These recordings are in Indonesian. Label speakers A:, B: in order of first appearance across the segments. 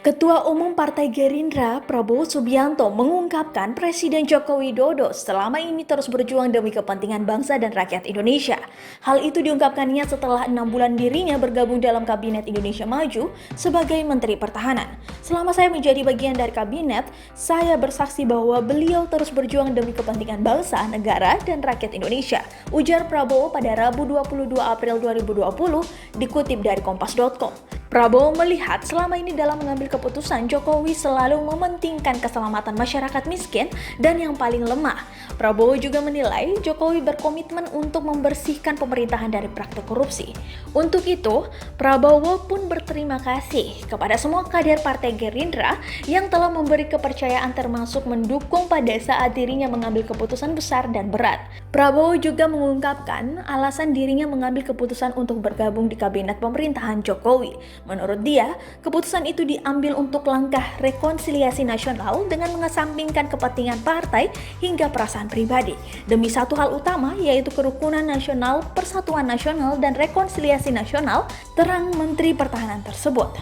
A: Ketua Umum Partai Gerindra, Prabowo Subianto, mengungkapkan Presiden Joko Widodo selama ini terus berjuang demi kepentingan bangsa dan rakyat Indonesia. Hal itu diungkapkannya setelah 6 bulan dirinya bergabung dalam Kabinet Indonesia Maju sebagai Menteri Pertahanan. Selama saya menjadi bagian dari kabinet, saya bersaksi bahwa beliau terus berjuang demi kepentingan bangsa, negara, dan rakyat Indonesia, ujar Prabowo pada Rabu 22 April 2020, dikutip dari Kompas.com. Prabowo melihat selama ini dalam mengambil keputusan, Jokowi selalu mementingkan keselamatan masyarakat miskin dan yang paling lemah. Prabowo juga menilai Jokowi berkomitmen untuk membersihkan pemerintahan dari praktik korupsi. Untuk itu, Prabowo pun berterima kasih kepada semua kader Partai Gerindra yang telah memberi kepercayaan termasuk mendukung pada saat dirinya mengambil keputusan besar dan berat. Prabowo juga mengungkapkan alasan dirinya mengambil keputusan untuk bergabung di kabinet pemerintahan Jokowi. Menurut dia, keputusan itu diambil untuk langkah rekonsiliasi nasional dengan mengesampingkan kepentingan partai hingga perasaan pribadi. Demi satu hal utama, yaitu kerukunan nasional, persatuan nasional, dan rekonsiliasi nasional, terang Menteri Pertahanan tersebut.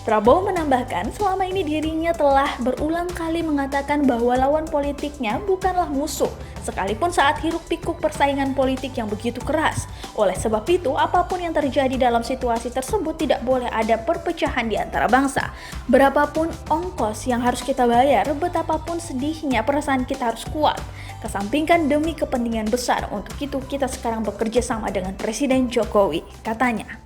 A: Prabowo menambahkan selama ini dirinya telah berulang kali mengatakan bahwa lawan politiknya bukanlah musuh, sekalipun saat hiruk-pikuk persaingan politik yang begitu keras. Oleh sebab itu, apapun yang terjadi dalam situasi tersebut tidak boleh ada perpecahan di antara bangsa. Berapapun ongkos yang harus kita bayar, betapapun sedihnya perasaan kita harus kuat. Kesampingkan demi kepentingan besar, untuk itu kita sekarang bekerja sama dengan Presiden Jokowi, katanya.